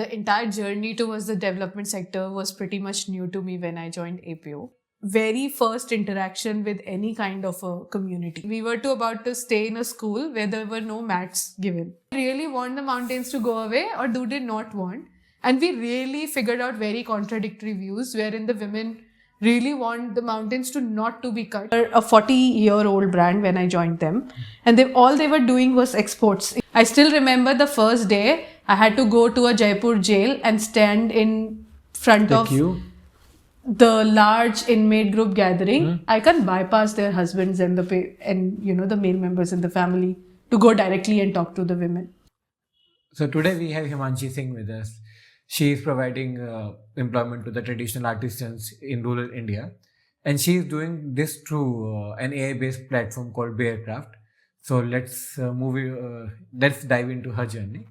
the entire journey towards the development sector was pretty much new to me when I joined APO. Very first interaction with any kind of a community. We were about to stay in a school where there were no mats given. Really want the mountains to go away or do they not want? And we really figured out very contradictory views wherein the women really want the mountains to not to be cut. A 40-year-old brand when I joined them, and all they were doing was exports. I still remember the first day I had to go to a Jaipur jail and stand in front of the large inmate group gathering. I can't bypass their husbands and the male members in the family to go directly and talk to the women. So today we have Himanshi Singh with us. She is providing employment to the traditional artisans in rural India, and she is doing this through an AI-based platform called Bearcraft. So let's dive into her journey.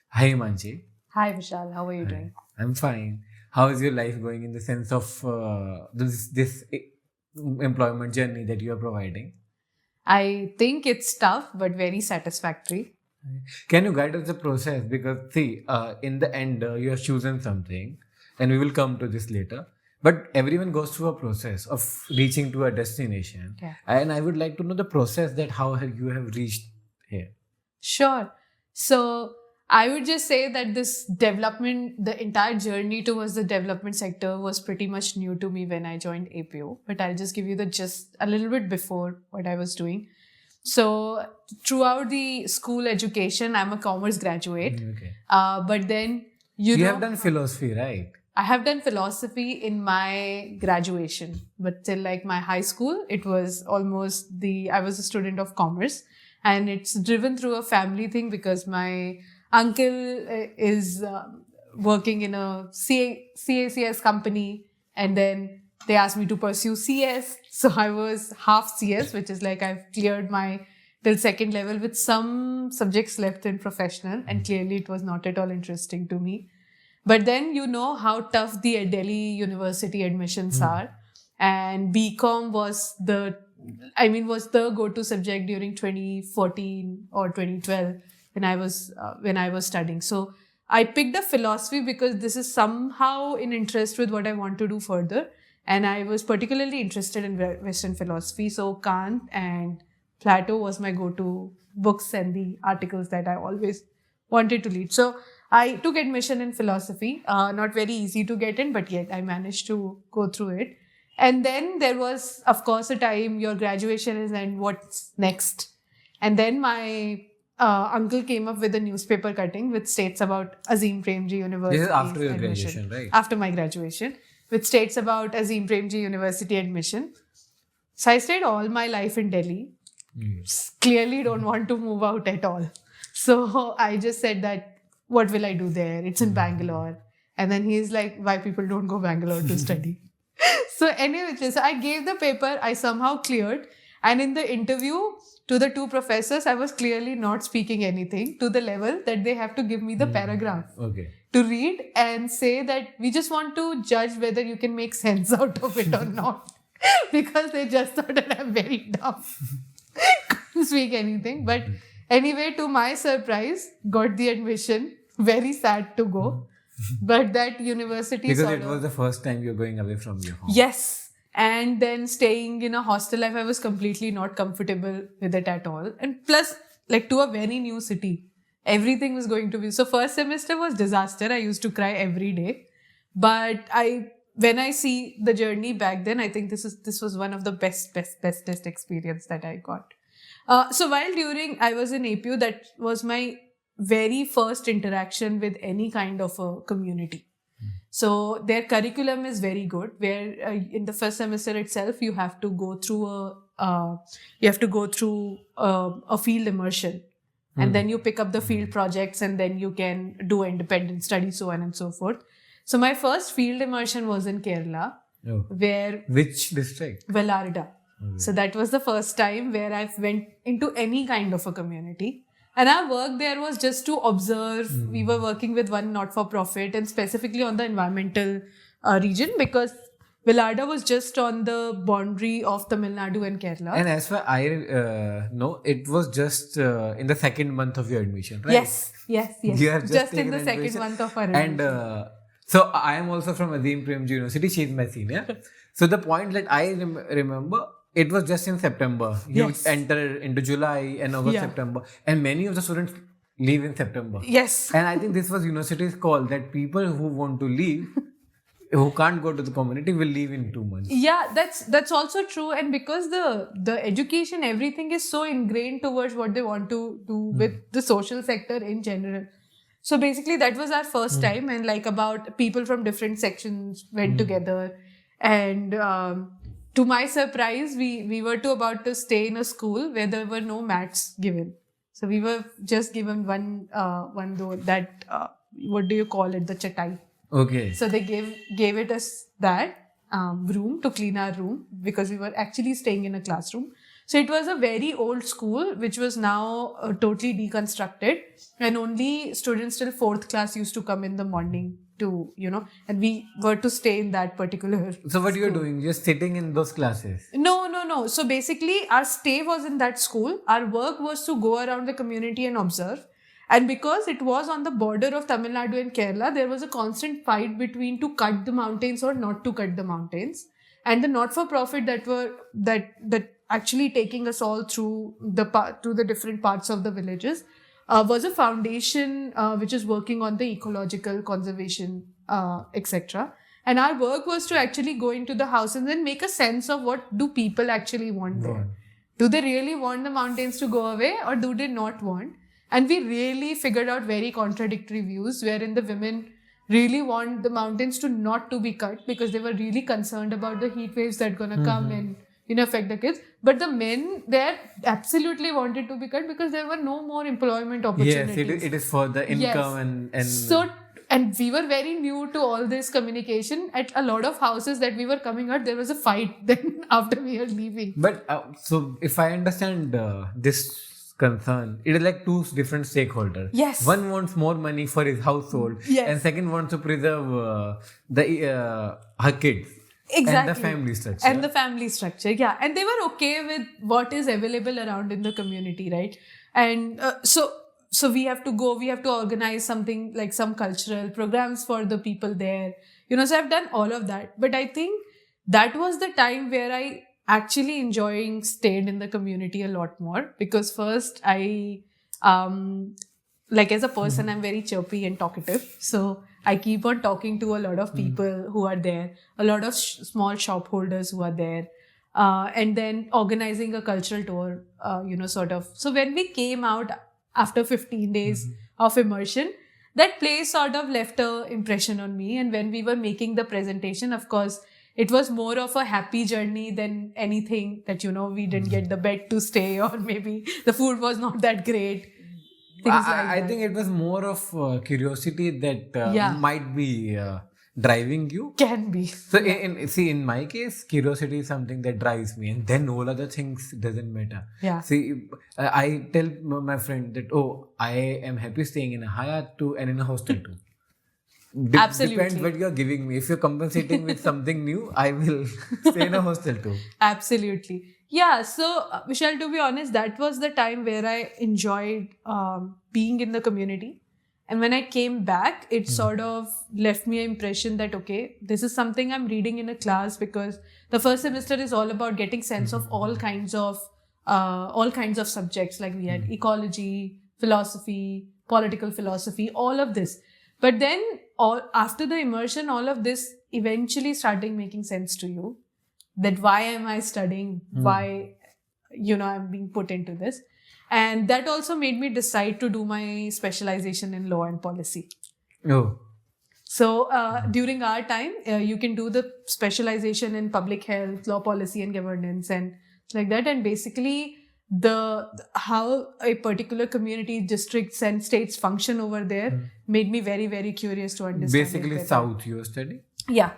Hi Himanshi. Hi Vishal, how are you doing? I'm fine. How is your life going in the sense of this employment journey that you are providing? I think it's tough but very satisfactory. Can you guide us the process? Because see, in the end, you have chosen something, and we will come to this later. But everyone goes through a process of reaching to a destination. Yeah. And I would like to know the process that how you have reached here. Sure. So I would just say that this development, the entire journey towards the development sector was pretty much new to me when I joined APO. But I'll just give you the gist a little bit before what I was doing. So throughout the school education, I'm a commerce graduate. Okay. But then, you have done philosophy, right? I have done philosophy in my graduation. But till like my high school, it was almost I was a student of commerce. And it's driven through a family thing because my uncle is working in a CACS company. And then they asked me to pursue CS. So I was half CS, which is like I've cleared my till second level with some subjects left in professional. And clearly it was not at all interesting to me. But then you know how tough the Delhi university admissions are. And BCom was the go-to subject during 2014 or 2012 when I was studying. So I picked up philosophy because this is somehow in interest with what I want to do further. And I was particularly interested in Western philosophy. So Kant and Plato was my go-to books and the articles that I always wanted to read. So I took admission in philosophy. Not very easy to get in, but yet I managed to go through it. And then there was, of course, a time your graduation is and what's next. And then my uncle came up with a newspaper cutting which states about Azim Premji University. This is after your graduation, right? After my graduation, which states about Azim Premji University admission. So I stayed all my life in Delhi. Clearly don't want to move out at all. So I just said that, what will I do there? It's in Bangalore. And then he's like, why people don't go Bangalore to study? So anyway, so I gave the paper, I somehow cleared. And in the interview to the two professors, I was clearly not speaking anything to the level that they have to give me the paragraph to read and say that we just want to judge whether you can make sense out of it or not. Because they just thought that I'm very dumb. Couldn't speak anything. But anyway, to my surprise, got the admission. Very sad to go. But that university... Because it was the first time you're going away from your home. Yes. And then staying in a hostel life, I was completely not comfortable with it at all. And plus, like to a very new city, everything was going to be... So first semester was disaster. I used to cry every day. But when I see the journey back then, I think this was one of the bestest experience that I got. So while I was in APU, that was my very first interaction with any kind of a community. So their curriculum is very good, where in the first semester itself, you have to go through a field immersion. And then you pick up the field projects and then you can do independent studies, so on and so forth. So my first field immersion was in Kerala. Where... Which district? Velarda. So that was the first time where I went into any kind of a community. And our work there was just to observe. We were working with one not-for-profit and specifically on the environmental region because Villarda was just on the boundary of Tamil Nadu and Kerala. And as far I know, it was just in the second month of your admission, right? Yes. You have Just in taken the second admission. month of our And admission. so I am also from Azim Premji University. She's my senior. So the point that I remember, it was just in September. You Yes. enter into July and August, Yeah. September. And many of the students leave in September. Yes. And I think this was university's call that people who want to leave, who can't go to the community, will leave in 2 months. Yeah, that's also true. And because the education, everything is so ingrained towards what they want to do with the social sector in general. So basically that was our first time, and like about people from different sections went together. And to my surprise, we were about to stay in a school where there were no mats given. So we were just given one door that, what do you call it? The chatai. Okay. So they gave it us that room to clean our room because we were actually staying in a classroom. So it was a very old school which was now totally deconstructed, and only students till 4th class used to come in the morning to, and we were to stay in that particular. So what you were doing? Just sitting in those classes? No. So basically our stay was in that school. Our work was to go around the community and observe. And because it was on the border of Tamil Nadu and Kerala, there was a constant fight between to cut the mountains or not to cut the mountains. And the not-for-profit that actually taking us all through the different parts of the villages was a foundation which is working on the ecological conservation, etc. And our work was to actually go into the houses and make a sense of what do people actually want there. Do they really want the mountains to go away, or do they not want? And we really figured out very contradictory views, wherein the women really want the mountains to not to be cut because they were really concerned about the heat waves that are going to come and affect the kids. But the men there absolutely wanted to be cut because there were no more employment opportunities. Yes, it is for the income and so. And we were very new to all this communication. At a lot of houses that we were coming out, there was a fight then after we were leaving. But so if I understand this concern, it is like two different stakeholders. Yes. One wants more money for his household, Yes. and second wants to preserve her kids. Exactly. And the family structure. And the family structure, yeah. And they were okay with what is available around in the community, right? And so we have to organize something like some cultural programs for the people there. So I've done all of that. But I think that was the time where I actually stayed in the community a lot more, because first I, as a person, I'm very chirpy and talkative. So I keep on talking to a lot of people who are there, a lot of small shop holders who are there, and then organizing a cultural tour, sort of. So when we came out after 15 days of immersion, that place sort of left an impression on me. And when we were making the presentation, of course, it was more of a happy journey than anything that, we didn't get the bed to stay, or maybe the food was not that great. I think it was more of curiosity that might be driving you. Can be. So in my case, curiosity is something that drives me, and then all other things doesn't matter. Yeah. See, I tell my friend that, I am happy staying in a Hyatt too and in a hostel too. Absolutely. Depends what you're giving me. If you're compensating with something new, I will stay in a hostel too. Absolutely. Yeah. So, Vishal, to be honest, that was the time where I enjoyed being in the community. And when I came back, it sort of left me an impression that, okay, this is something I'm reading in a class, because the first semester is all about getting sense of all kinds of subjects. Like we had ecology, philosophy, political philosophy, all of this. But then after the immersion, all of this eventually started making sense to you. That why am I studying? Why, I'm being put into this. And that also made me decide to do my specialization in law and policy. Oh. So during our time, you can do the specialization in public health, law policy and governance and like that. And basically how a particular community, districts and states function over there made me very, very curious to understand. Basically South you study? Yeah.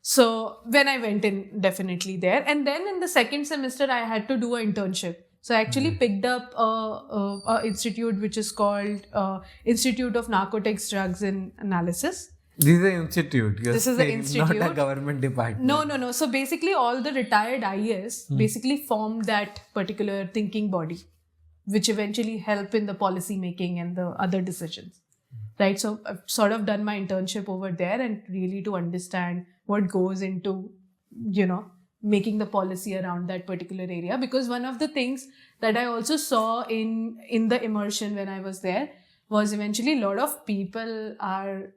So when I went in, definitely there. And then in the second semester, I had to do an internship. So I actually picked up a institute which is called Institute of Narcotics, Drugs and Analysis. This is an institute. You're This is an saying, institute. not a government department. No. So basically, all the retired IAS basically formed that particular thinking body, which eventually help in the policy making and the other decisions. Right. So I've sort of done my internship over there and really to understand what goes into, making the policy around that particular area. Because one of the things that I also saw in the immersion when I was there was eventually a lot of people are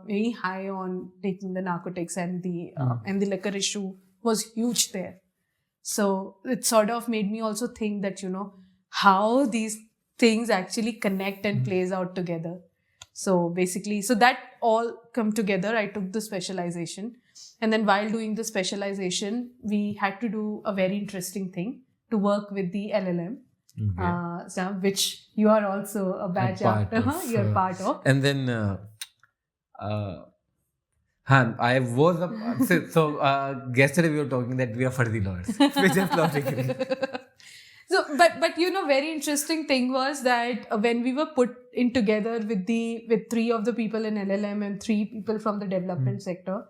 very high on taking the narcotics, and the liquor issue was huge there. So it sort of made me also think that, how these things actually connect and plays out together. So basically, so that all come together. I took the specialization, and then while doing the specialization, we had to do a very interesting thing to work with the LLM. Which you are also a badge after, you're part of. And then I was yesterday we were talking that we are Fardi lawyers. We just law degree. So, but very interesting thing was that when we were put in together with three of the people in LLM and three people from the development sector,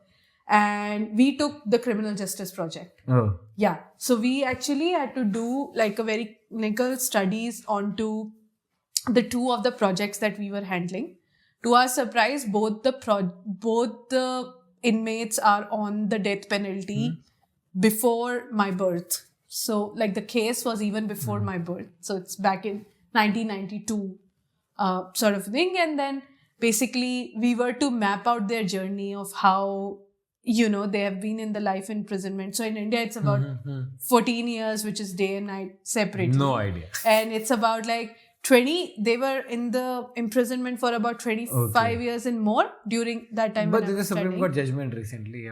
and we took the criminal justice project. Oh. Yeah. So we actually had to do like a very clinical studies onto the two of the projects that we were handling. To our surprise, both the inmates are on the death penalty before my birth. So like the case was even before my birth. So it's back in 1992 sort of thing. And then basically we were to map out their journey of how, they have been in the life imprisonment. So in India, it's about 14 years, which is day and night separately. No idea. And it's about like 20, they were in the imprisonment for about 25 years and more during that time. But there's a Supreme Court judgment recently.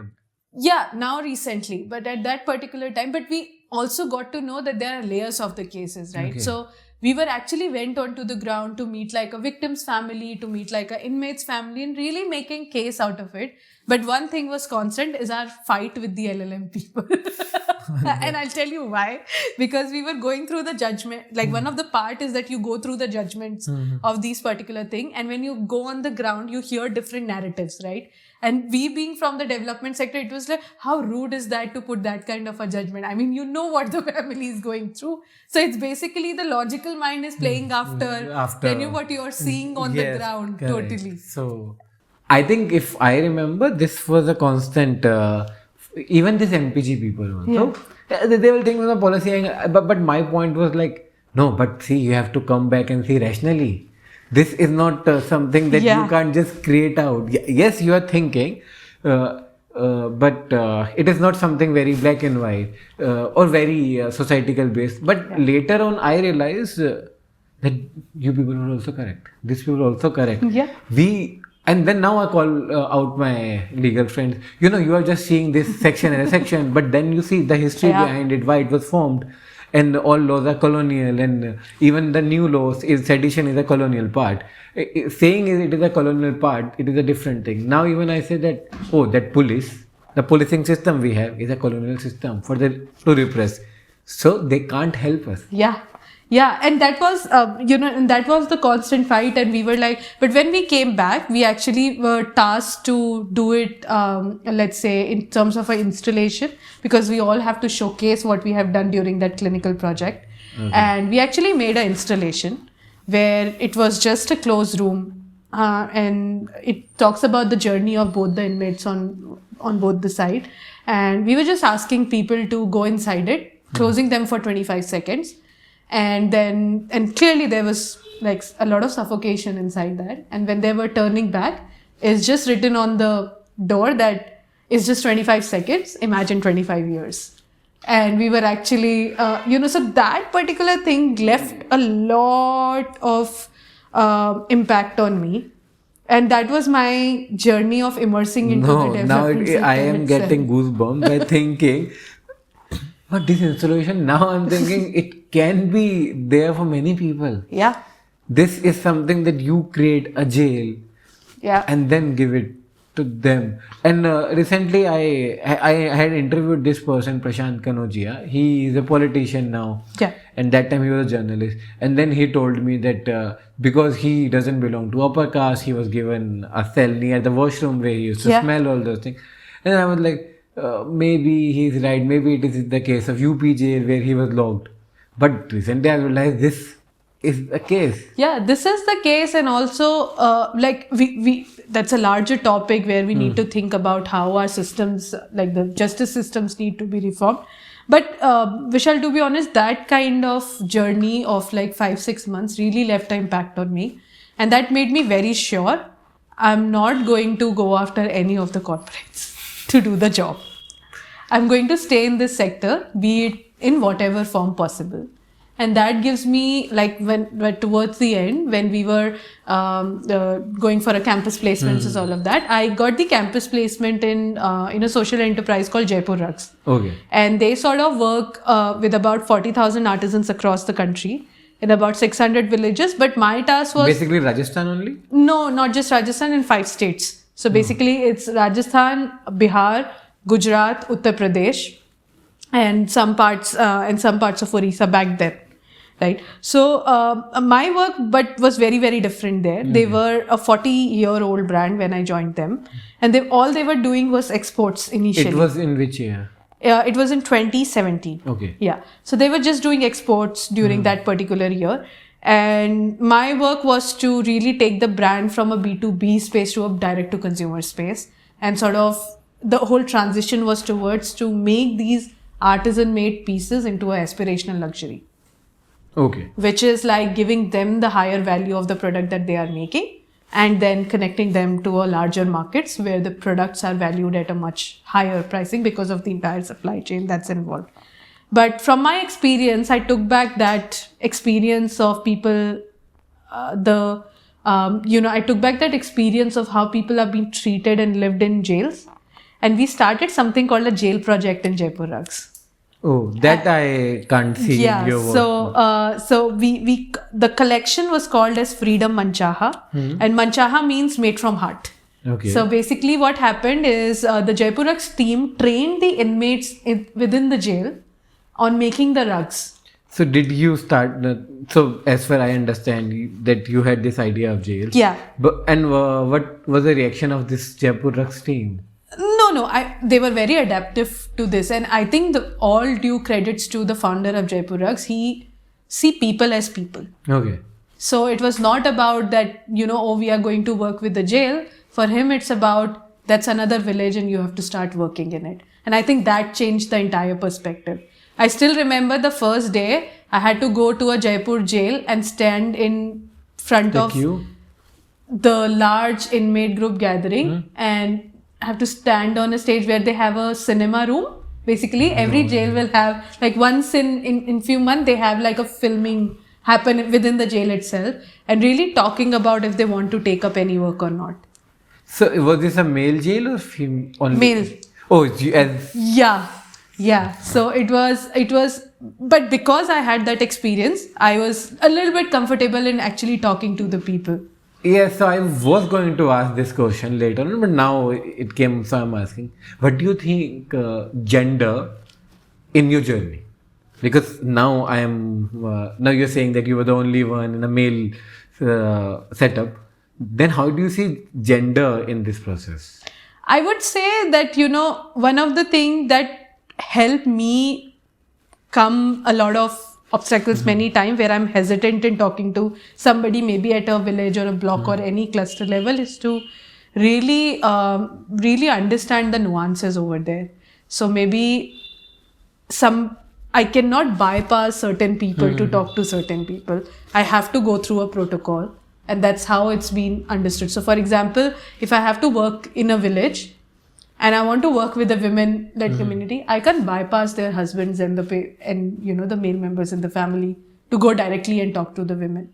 Yeah, now recently. But at that particular time, but we also got to know that there are layers of the cases, right? Okay. So we went onto the ground to meet like a victim's family, to meet like a inmate's family, and really making case out of it. But one thing was constant is our fight with the LLM people. And I'll tell you why. Because we were going through the judgment. Like one of the part is that you go through the judgments of these particular thing. And when you go on the ground, you hear different narratives, right? And we being from the development sector, it was like, how rude is that to put that kind of a judgment? I mean, what the family is going through. So it's basically the logical mind is playing after what you are seeing on the ground. Correct. Totally. So I think if I remember, this was a constant, even this MPG people also, they will think of the policy, but my point was like, no, but see, you have to come back and see rationally. This is not something that you can't just create out. Yes, you are thinking, but it is not something very black and white or very societal based. But later on, I realized that you people were also correct. These people were also correct. Yeah. And then now I call out my legal friends. You are just seeing this section as a section, but then you see the history behind it, why it was formed. And all laws are colonial, and even the new laws sedition is a colonial part. Saying it is a colonial part, it is a different thing. Now even I say that, the policing system we have is a colonial system to repress. So they can't help us. Yeah, and that was, and that was the constant fight. And we were like, but when we came back, we actually were tasked to do it, let's say, in terms of an installation, because we all have to showcase what we have done during that clinical project. Okay. And we actually made an installation where it was just a closed room. And it talks about the journey of both the inmates on both the side. And we were just asking people to go inside it, closing them for 25 seconds. And clearly there was like a lot of suffocation inside that. And when they were turning back, it's just written on the door that it's just 25 seconds, imagine 25 years. And we were actually, so that particular thing left a lot of impact on me. And that was my journey of immersing into the development sector. I am getting goosebumps by thinking, but this installation, now I'm thinking it can be there for many people. Yeah. This is something that you create a jail and then give it to them. And recently, I had interviewed this person, Prashant Kanodia. He is a politician now. Yeah. And that time he was a journalist. And then he told me that because he doesn't belong to upper caste, he was given a cell near the washroom where he used to smell all those things. And I was like, maybe he's right. Maybe it is the case of UP jail where he was locked. But recently I realized this is the case. Yeah, this is the case, and also like we that's a larger topic where we need to think about how our systems, like the justice systems, need to be reformed. But Vishal, to be honest, that kind of journey of like 5-6 months really left an impact on me, and that made me very sure I'm not going to go after any of the corporates to do the job. I'm going to stay in this sector, be it in whatever form possible. And that gives me, like, when towards the end, when we were going for a campus placements and all of that, I got the campus placement in a social enterprise called Jaipur Rugs. Okay. And they sort of work with about 40,000 artisans across the country in about 600 villages. But my task was... Basically Rajasthan only? No, not just Rajasthan, in 5 states. So basically it's Rajasthan, Bihar, Gujarat, Uttar Pradesh, and some parts of Orissa back then. Right. So my work, but was very, very different there. They were a 40-year-old brand when I joined them, and all they were doing was exports initially. It was in which year? It was in 2017. Okay. Yeah. So they were just doing exports during that particular year. And my work was to really take the brand from a B2B space to a direct-to-consumer space. And sort of the whole transition was towards to make these artisan-made pieces into an aspirational luxury. Okay. Which is like giving them the higher value of the product that they are making, and then connecting them to a larger markets where the products are valued at a much higher pricing because of the entire supply chain that's involved. But from my experience, I took back that experience of people, I took back that experience of how people have been treated and lived in jails. And we started something called a jail project in Jaipur Rugs. Oh, that I can't see in your work. So the collection was called as Freedom Manchaha, and Manchaha means made from heart. Okay. So basically what happened is the Jaipur Rugs team trained the inmates within the jail on making the rugs. So did you start, so as far I understand that you had this idea of jail. Yeah. And what was the reaction of this Jaipur Rugs team? No, they were very adaptive to this, and I think all due credits to the founder of Jaipur Rugs. He see people as people. Okay. So it was not about that, we are going to work with the jail. For him, it's about that's another village and you have to start working in it. And I think that changed the entire perspective. I still remember the first day I had to go to a Jaipur jail and stand in front of the large inmate group gathering and have to stand on a stage where they have a cinema room. Basically, every jail will have, like, once in few months, they have like a filming happen within the jail itself, and really talking about if they want to take up any work or not. So was this a male jail or female? Only? Male. Oh, Yeah. So it was, but because I had that experience, I was a little bit comfortable in actually talking to the people. Yes, so I was going to ask this question later on, but now it came, so I'm asking. What do you think gender in your journey? Because now now you're saying that you were the only one in a male setup. Then how do you see gender in this process? I would say that, one of the things that helped me come a lot of obstacles many times where I'm hesitant in talking to somebody maybe at a village or a block or any cluster level is to really understand the nuances over there. So maybe I cannot bypass certain people to talk to certain people. I have to go through a protocol, and that's how it's been understood. So for example, if I have to work in a village and I want to work with the women-led community, I can bypass their husbands and the male members in the family to go directly and talk to the women,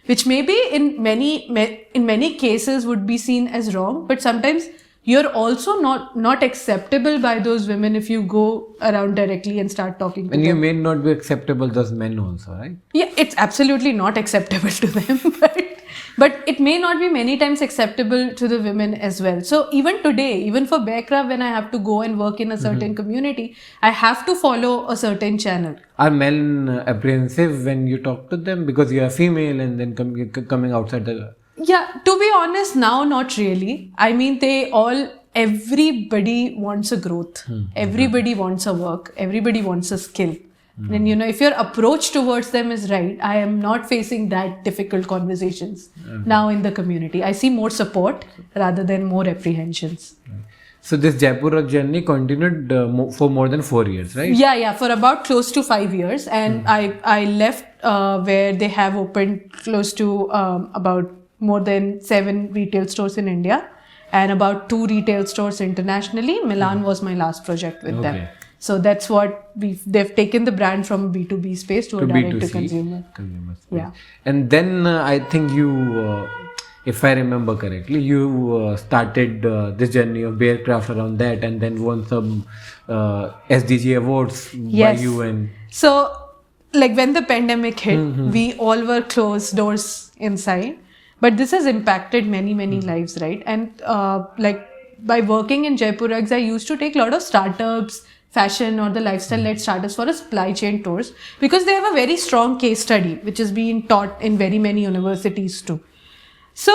which maybe in many cases would be seen as wrong, but sometimes you're also not acceptable by those women if you go around directly and start talking to them. And you may not be acceptable to those men also, right? Yeah, it's absolutely not acceptable to them, But it may not be many times acceptable to the women as well. So even today, even for Bearcraft, when I have to go and work in a certain community, I have to follow a certain channel. Are men apprehensive when you talk to them because you are female and then coming outside the... Yeah, to be honest, now not really. I mean, everybody wants a growth. Everybody wants a work. Everybody wants a skill. And if your approach towards them is right, I am not facing that difficult conversations now in the community. I see more support rather than more apprehensions. So this Jaipur journey continued for more than 4 years, right? Yeah, for about close to 5 years. And I left where they have opened close to about more than 7 retail stores in India and about 2 retail stores internationally. Milan was my last project with them. So that's what they've taken the brand from B2B space to a direct to consumer. Yeah. And then I think you, if I remember correctly, you started this journey of Bearcraft around that and then won some SDG awards by you. And so like when the pandemic hit, we all were closed doors inside. But this has impacted many lives, right? And like by working in Jaipur Rugs, I used to take a lot of startups, fashion or the lifestyle-led startups for a supply chain tours because they have a very strong case study which is being taught in very many universities too. So,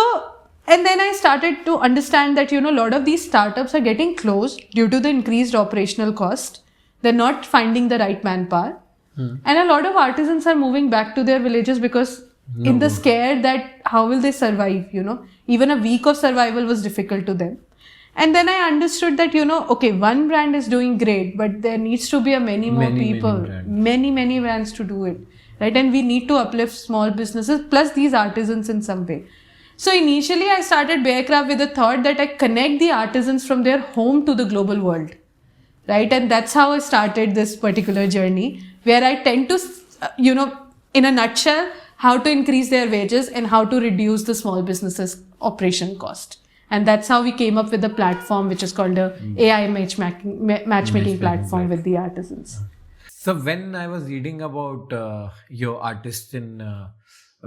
and then I started to understand that, a lot of these startups are getting closed due to the increased operational cost. They're not finding the right manpower. And a lot of artisans are moving back to their villages because in the scare that how will they survive, even a week of survival was difficult to them. And then I understood that, okay, one brand is doing great, but there needs to be many more people, many brands to do it, right? And we need to uplift small businesses plus these artisans in some way. So initially I started Bearcraft with the thought that I connect the artisans from their home to the global world, right? And that's how I started this particular journey where I tend to, in a nutshell, how to increase their wages and how to reduce the small businesses operation cost. And that's how we came up with the platform, which is called a AI matchmaking platform with the artisans. So when I was reading about your artisan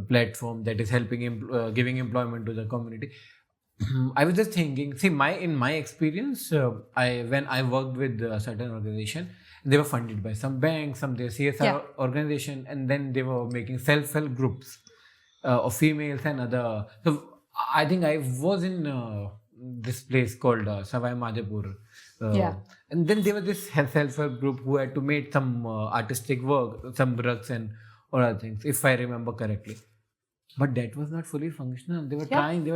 platform that is helping giving employment to the community, I was just thinking, in my experience, when I worked with a certain organization, they were funded by some bank, some CSR organization, and then they were making self-help groups of females and other. So I think I was in this place called Savai Madhepur. And then there was this self-help group who had to make some artistic work, some rugs and all other things, if I remember correctly. But that was not fully functional. They were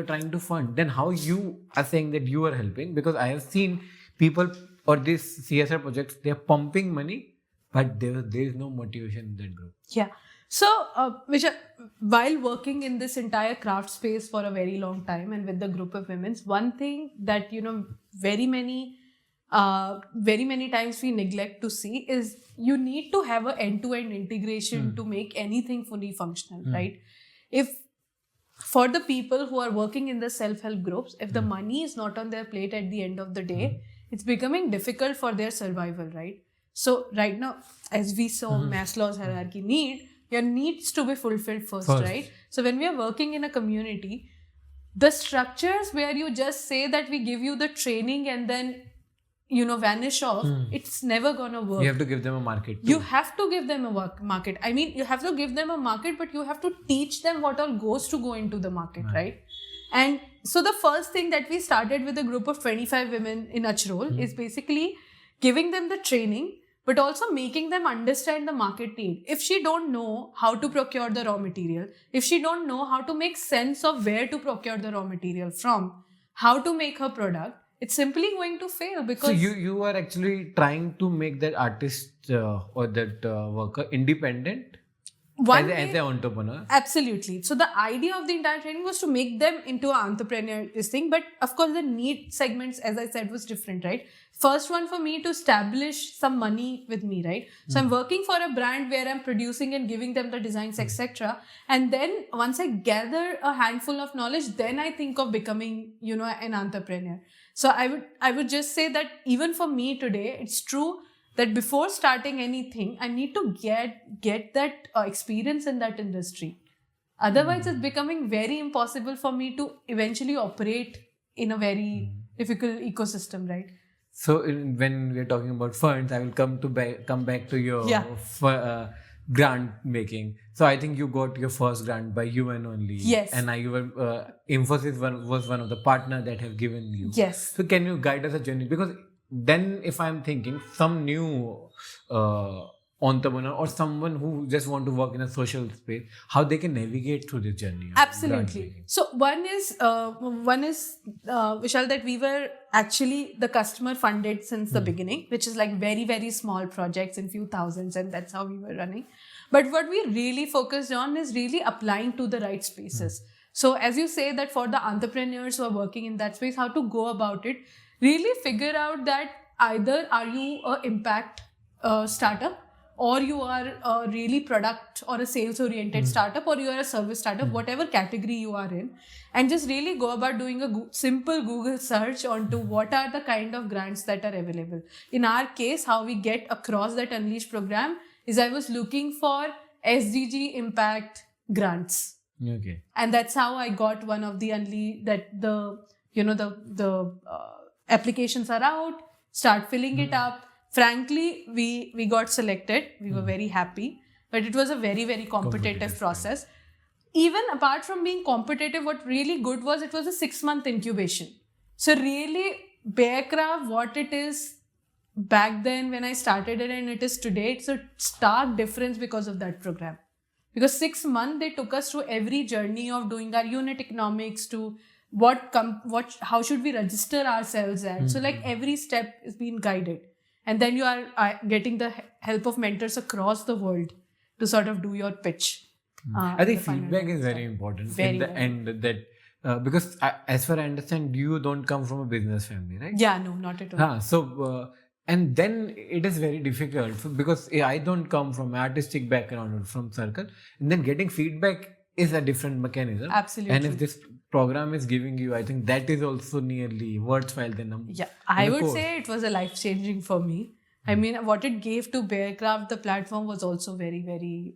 trying to fund. Then how you are saying that you are helping? Because I have seen people or these CSR projects, they are pumping money, but there is no motivation in that group. Yeah. So, Vijay, while working in this entire craft space for a very long time and with the group of women, one thing that, very many times we neglect to see is you need to have an end-to-end integration to make anything fully functional, right? If for the people who are working in the self-help groups, if the money is not on their plate at the end of the day, it's becoming difficult for their survival, right? So right now, as we saw Maslow's hierarchy your needs to be fulfilled first, right? So when we are working in a community, the structures where you just say that we give you the training and then, vanish off, it's never gonna work. You have to give them a market too. You have to give them a market. I mean, you have to give them a market, but you have to teach them what all goes to go into the market, right? And so the first thing that we started with a group of 25 women in Achrol is basically giving them the training, but also making them understand the market need. If she don't know how to procure the raw material, if she don't know how to make sense of where to procure the raw material from, how to make her product, it's simply going to fail because... So you are actually trying to make that artist or that worker independent as an entrepreneur? Absolutely. So the idea of the entire training was to make them into an entrepreneur, this thing. But of course, the need segments, as I said, was different, right? First one for me to establish some money with me, right? So I'm working for a brand where I'm producing and giving them the designs, etc. And then once I gather a handful of knowledge, then I think of becoming, an entrepreneur. So I would just say that even for me today, it's true that before starting anything, I need to get that experience in that industry. Otherwise, it's becoming very impossible for me to eventually operate in a very difficult ecosystem, right? So when we're talking about funds, I will come back to your Yeah. grant making. So I think you got your first grant by UN only. Yes. And you were Infosys was one of the partner that have given you. Yes. So can you guide us a journey? Because then if I'm thinking some new entrepreneur or someone who just want to work in a social space, how they can navigate through this journey? of grant Absolutely. making? So one is Vishal, that we were actually the customer funded since the beginning, which is like very, very small projects in few thousands, and that's how we were running. But what we really focused on is really applying to the right spaces. So as you say that for the entrepreneurs who are working in that space, how to go about it, really figure out that either are you a impact startup, or you are a really product or a sales oriented startup, or you are a service startup, whatever category you are in, and just really go about doing a simple Google search onto what are the kind of grants that are available. In our case, how we get across that Unleash program is I was looking for SDG impact grants. Okay. And that's how I got one of the applications are out, start filling it up. Frankly, we got selected. We were very happy, but it was a very, very competitive process. Even apart from being competitive, what really good was it was a 6-month incubation. So really, Bearcraft, what it is back then when I started it and it is today, it's a stark difference because of that program. Because 6 months, they took us through every journey of doing our unit economics to how should we register ourselves at. So like every step is being guided. And then you are getting the help of mentors across the world to sort of do your pitch. I think feedback is very important in the end. That because as far as I understand, you don't come from a business family, right? Yeah, no, not at all. And then it is very difficult because I don't come from artistic background or from circle, and then getting feedback is a different mechanism. Absolutely. And if this program is giving you, I think that is also nearly worthwhile than Yeah, I would say it was a life changing for me. I mean, what it gave to Bearcraft, the platform, was also very, very.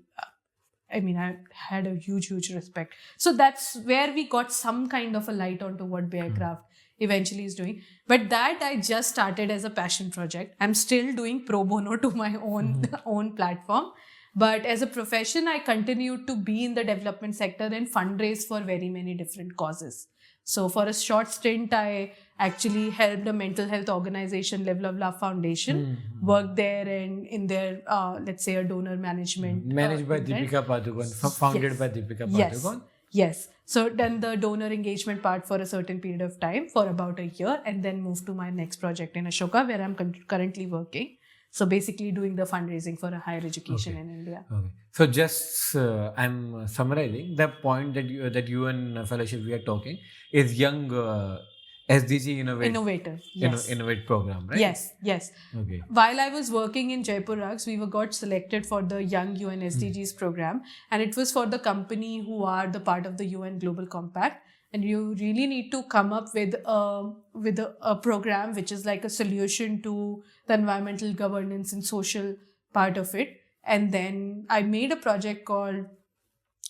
I had a huge respect. So that's where we got some kind of a light onto what Bearcraft eventually is doing. But that I just started as a passion project. I'm still doing pro bono to my own platform. But as a profession, I continued to be in the development sector and fundraise for very many different causes. So for a short stint, I actually helped a mental health organization, Live Love Love Foundation, work there and in their, let's say, a donor management. Managed by Deepika Padukone, founded by Deepika Padukone. Yes. So done the donor engagement part for a certain period of time for about a year, and then moved to my next project in Ashoka, where I'm currently working. So basically doing the fundraising for a higher education in India. Okay. So just I'm summarizing the point that UN fellowship we are talking is young SDG Innovator. Yes. Innovate program, right? Yes. Okay. While I was working in Jaipur Rugs, we got selected for the Young UN SDGs program, and it was for the company who are the part of the UN Global Compact. And you really need to come up with a program which is like a solution to the environmental governance and social part of it. And then I made a project called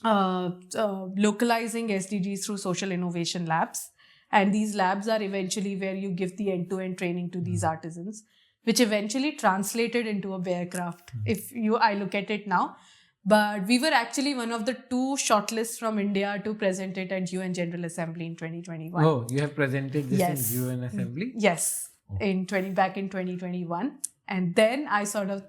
localizing SDGs through social innovation labs. And these labs are eventually where you give the end-to-end training to these artisans, which eventually translated into a Bearcraft. I look at it now. But we were actually one of the 2 shortlists from India to present it at UN General Assembly in 2021. Oh, you have presented this in UN Assembly? Yes, back in 2021. And then I sort of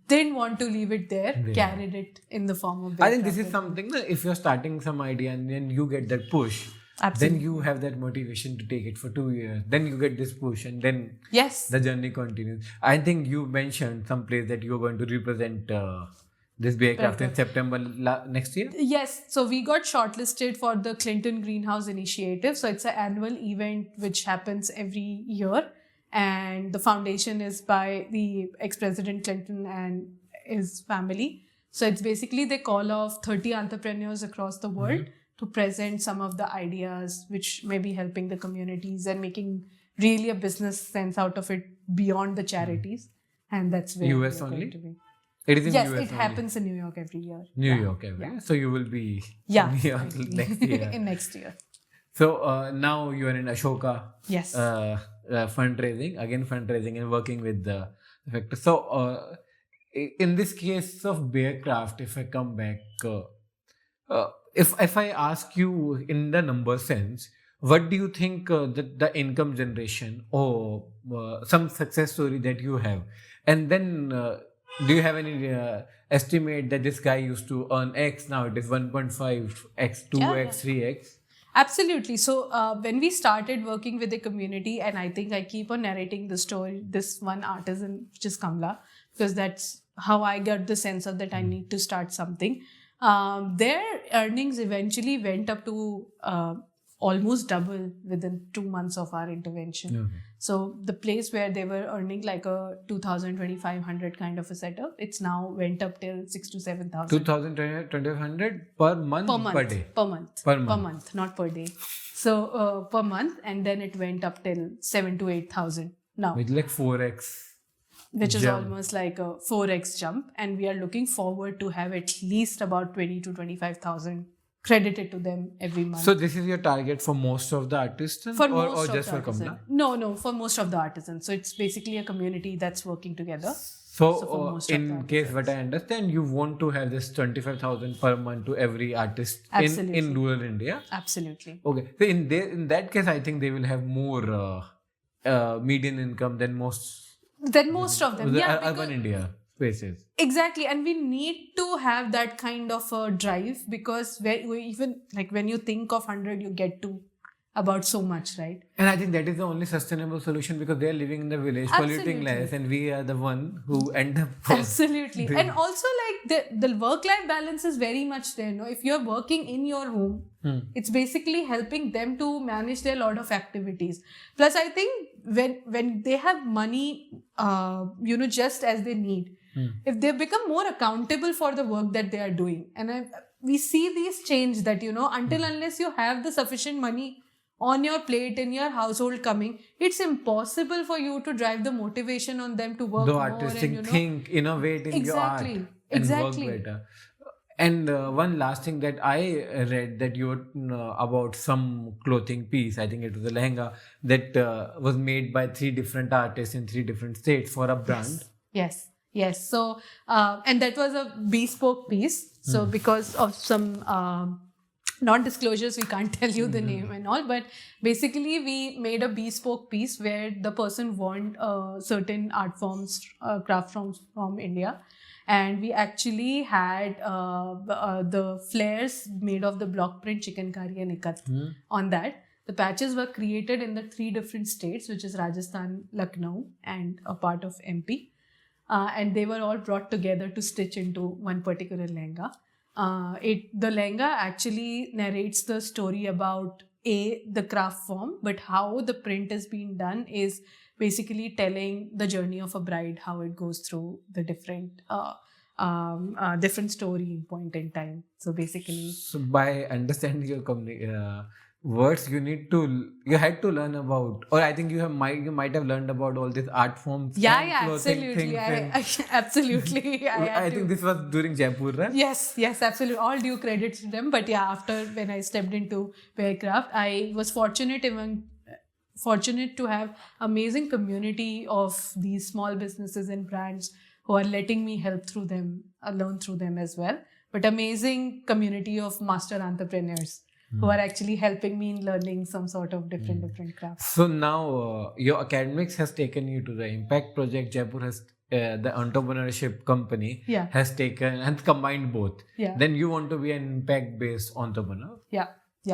didn't want to leave it there, carried it in the form of Bearcraft. I think this is something that if you're starting some idea and then you get that push, then you have that motivation to take it for 2 years. Then you get this push and then the journey continues. I think you mentioned some place that you're going to represent this Bearcraft in September next year? Yes. So we got shortlisted for the Clinton Greenhouse Initiative. So it's an annual event which happens every year. And the foundation is by the ex-President Clinton and his family. So it's basically they call off 30 entrepreneurs across the world to present some of the ideas which may be helping the communities and making really a business sense out of it beyond the charities. And that's where US we're only? going to be. It is in Yes, US it only. happens in New York every year. New York every year. So you will be Yeah. in New York next year. In next year. So now you are in Ashoka Yes. fundraising and working with the Vector. So in this case of Bearcraft, if I come back, if I ask you in the number sense, what do you think that the income generation or some success story that you have, and then do you have any estimate that this guy used to earn X, now it is 1.5x, 2x, 3x? Absolutely. So when we started working with the community, and I think I keep on narrating the story, this one artisan, which is Kamla, because that's how I got the sense of that I need to start something. Their earnings eventually went up to almost double within 2 months of our intervention. Okay. So the place where they were earning like a 2,000, 2,500 kind of a setup, it's now went up till 6 to 7,000. 2,000, 2,500 per month, per day? Per month. Per Per month. month, not per day. So per month, and then it went up till 7 to 8,000 now, With like 4x. which is jump. almost like a 4x jump. And we are looking forward to have at least about 20 to 25,000 credited to them every month. So this is your target for most of the artisans, For or most of just the for artisan. Kamla? No, for most of the artisans. So it's basically a community that's working together. So, So for most of in the case what I understand, you want to have this 25,000 per month to every artist in Absolutely. rural India. Absolutely. Okay, so in that case, I think they will have more median income than most Then most of them. the Yeah, urban because- India spaces. Exactly, and we need to have that kind of a drive, because we even like when you think of 100, you get to about so much, right? And I think that is the only sustainable solution, because they are living in the village, polluting Absolutely. less, and we are the one who end up. Absolutely, and also like the work-life balance is very much there. No, if you're working in your home, it's basically helping them to manage their lot of activities. Plus, I think when they have money, just as they need, if they become more accountable for the work that they are doing, and we see these change that until unless you have the sufficient money on your plate in your household coming, it's impossible for you to drive the motivation on them to work The more artistic and think, innovate in your art, Exactly. and Exactly. work better. And one last thing that I read, that you were about some clothing piece, I think it was a lehenga, that was made by 3 different artists in 3 different states for a brand. Yes. So, and that was a bespoke piece. So, because of some non-disclosures, we can't tell you the name and all. But basically, we made a bespoke piece where the person want certain art forms, craft forms from India. And we actually had the flares made of the block print chikankari and ikat on that. The patches were created in the 3 different states, which is Rajasthan, Lucknow, and a part of MP. And they were all brought together to stitch into one particular lehenga. The lehenga actually narrates the story about the craft form, but how the print is being done is basically telling the journey of a bride, how it goes through the different story point in time. So basically, So by understanding your words, you had to learn about, or I think you might have learned about all these art forms. yeah, clothing absolutely. things Absolutely. I think this was during Jaipur, right? Yes, absolutely. All due credit to them. But yeah, after when I stepped into Bearcraft, I was fortunate to have amazing community of these small businesses and brands who are letting me learn through them as well. But amazing community of master entrepreneurs who are actually helping me in learning some sort of different crafts. So now your academics has taken you to the Impact Project. Jaipur has the entrepreneurship company has combined both. Yeah. Then you want to be an impact-based entrepreneur. Yeah.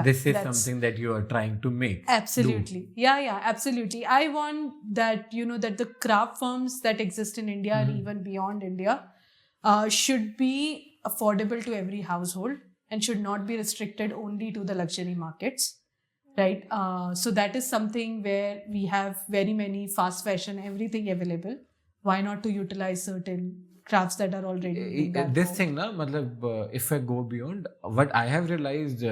This is something that you are trying to make. Absolutely. Yeah, absolutely. I want that, that the craft firms that exist in India and even beyond India should be affordable to every household and should not be restricted only to the luxury markets, right? So that is something where we have very many fast fashion, everything available. Why not to utilize certain crafts that are already being done? This thing, if I go beyond, what I have realized,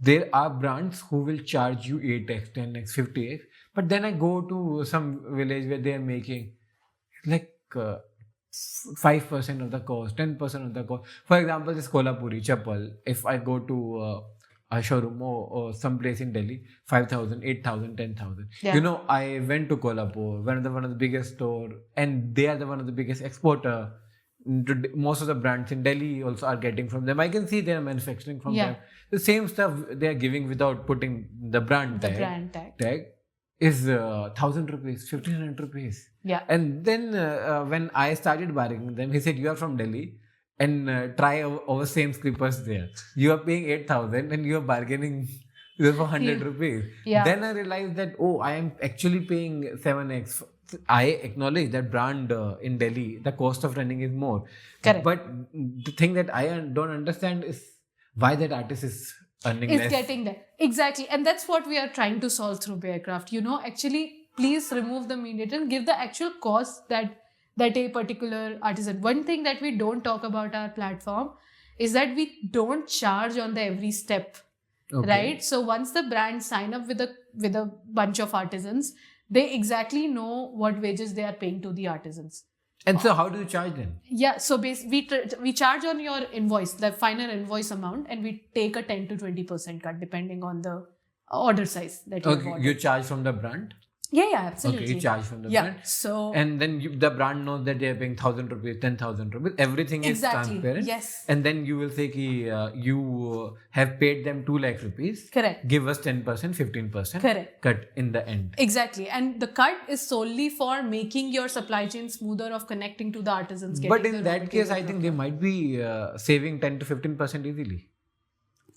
there are brands who will charge you 8x, 10x, 50x, but then I go to some village where they are making like 5% of the cost, 10% of the cost. For example, this Kolhapuri chappal, if I go to a showroom or someplace in Delhi, 5,000, 8,000, 10,000. Yeah. You know, I went to Kolhapur, one of the biggest store, and they are one of the biggest exporter. Most of the brands in Delhi also are getting from them. I can see they are manufacturing from them. The same stuff they are giving without putting the brand tag is 1,000 rupees, 1,500 rupees. Yeah. And then when I started bargaining them, he said, "You are from Delhi and try our same slippers there. You are paying 8,000 and you are bargaining for 100 rupees." Yeah. Then I realized that, oh, I am actually paying 7x. I acknowledge that brand in Delhi, the cost of running is more. Correct. But the thing that I don't understand is why that artist is earning less. Getting there. Exactly. And that's what we are trying to solve through Bearcraft. You know, actually, please remove the mediator and give the actual cost that a particular artisan. One thing that we don't talk about our platform is that we don't charge on the every step. Okay. Right? So once the brands sign up with a bunch of artisans, they exactly know what wages they are paying to the artisans. And so how do you charge them? Yeah, so we charge on your invoice, the final invoice amount, and we take a 10 to 20% cut depending on the order size that you ordered. You charge from the brand? Yeah, absolutely. Okay, you charge from the brand. So and then the brand knows that they are paying 1,000 rupees, 10,000 rupees. Everything is transparent. Yes. And then you will say you have paid them 2 lakh rupees. Correct. Give us 10%, 15%. Correct. Cut in the end. Exactly. And the cut is solely for making your supply chain smoother of connecting to the artisans. But in that case, I think they might be saving 10 to 15% easily.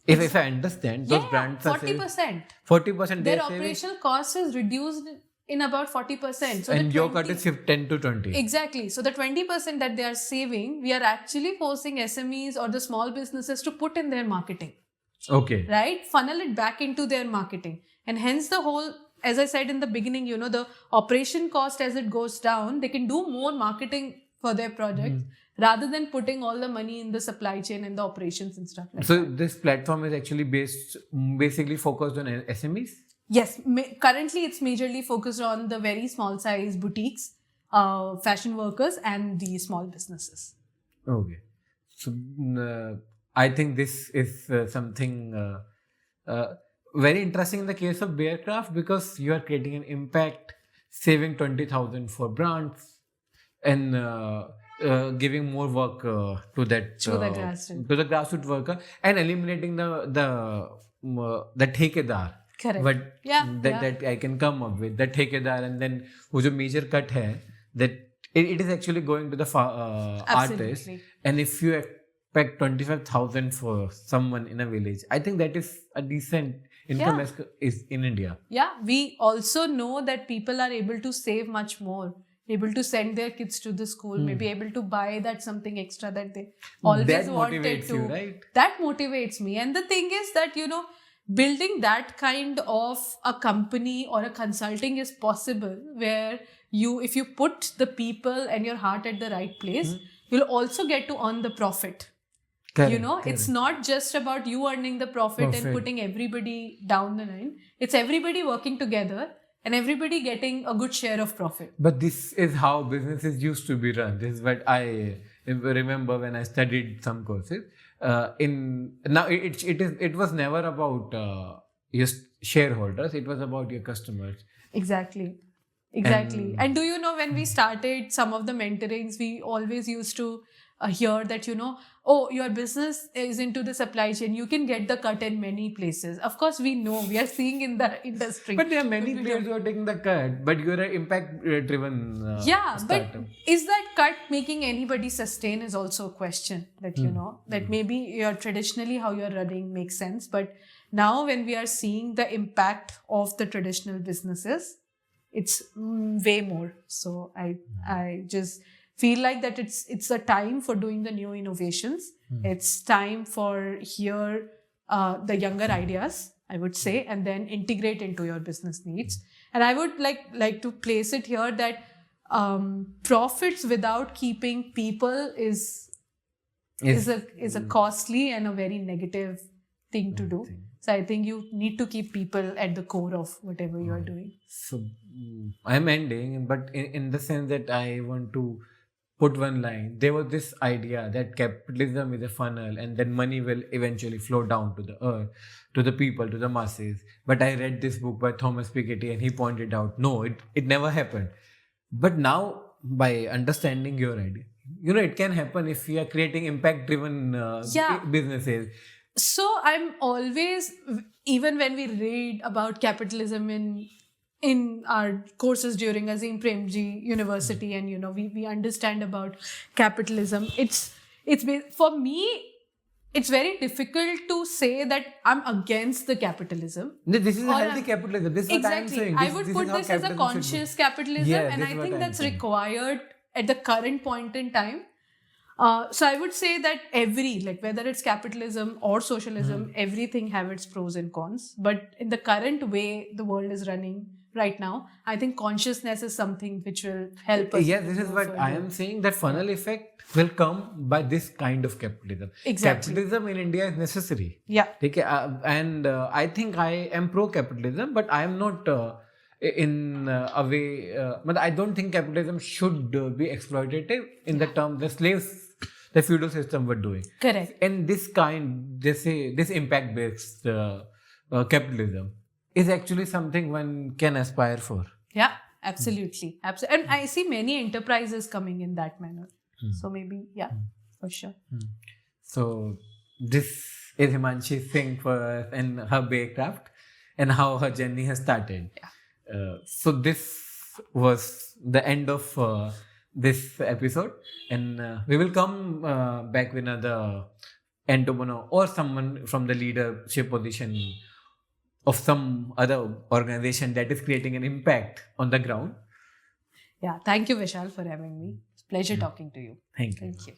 If I understand, those brands are 40%. 40% their operational cost is reduced in about 40%. So and your cut is 10 to 20. Exactly. So the 20% that they are saving, we are actually forcing SMEs or the small businesses to put in their marketing. Okay. Right? Funnel it back into their marketing. And hence the whole, as I said in the beginning, you know, the operation cost as it goes down, they can do more marketing for their projects. Rather than putting all the money in the supply chain and the operations and stuff like that. So this platform is actually basically focused on SMEs? Yes. Currently, it's majorly focused on the very small size boutiques, fashion workers and the small businesses. Okay. So I think this is something very interesting in the case of Bearcraft because you are creating an impact, saving 20,000 for brands and giving more work to the grassroots worker and eliminating the ठेकेदार. Correct. But that I can come up with the ठेकेदार and then वो जो major cut है that it is actually going to the artist. And if you expect 25,000 for someone in a village, I think that is a decent income is in India. Yeah, we also know that people are able to save much more. Able to send their kids to the school, maybe able to buy that something extra that they always wanted to. You, right? That motivates me. And the thing is that, you know, building that kind of a company or a consulting is possible where if you put the people and your heart at the right place, you'll also get to earn the profit. Correct, you know, it's not just about you earning the profit and putting everybody down the line. It's everybody working together. And everybody getting a good share of profit. But this is how businesses used to be run. This is what I remember when I studied some courses. It was never about your shareholders. It was about your customers. Exactly. And do you know, when we started some of the mentorings, we always used to hear that, you know, oh, your business is into the supply chain. You can get the cut in many places. Of course, we know, we are seeing in the industry. But there are many players who are taking the cut, but you're an impact-driven startup. But is that cut making anybody sustain is also a question that, you know, that maybe you're traditionally how you're running makes sense. But now when we are seeing the impact of the traditional businesses, it's way more. So I just feel like that it's a time for doing the new innovations. It's time for the younger ideas, I would say, and then integrate into your business needs. And I would like to place it here that profits without keeping people is a costly and a very negative thing to do. So I think you need to keep people at the core of whatever you are doing. So I'm ending, but in the sense that I want to put one line. There was this idea that capitalism is a funnel and then money will eventually flow down to the earth, to the people, to the masses. But I read this book by Thomas Piketty and he pointed out, no, it never happened. But now, by understanding your idea, it can happen if we are creating impact-driven businesses. So I'm always, even when we read about capitalism in our courses during Azim Premji University, and we understand about capitalism, for me, it's very difficult to say that I'm against the capitalism. This is a healthy capitalism. This is what I'm saying. I would put this as a conscious capitalism, and I think that's required at the current point in time. So I would say that whether it's capitalism or socialism, everything have its pros and cons. But in the current way the world is running right now, I think consciousness is something which will help us. Yes, this is what I am saying, that funnel effect will come by this kind of capitalism. Exactly. Capitalism in India is necessary. Yeah. And I think I am pro-capitalism, but I am not in a way, but I don't think capitalism should be exploitative in the term the feudal system were doing. Correct. And this impact-based capitalism is actually something one can aspire for. Yeah, absolutely. And I see many enterprises coming in that manner. So maybe, for sure. So this is Himanshi Singh for us and her Baycraft and how her journey has started. Yeah. So this was the end of this episode, and we will come back with another entrepreneur or someone from the leadership position of some other organization that is creating an impact on the ground. Yeah, thank you, Vishal, for having me. It's a pleasure talking to you. Thank you. Thank you.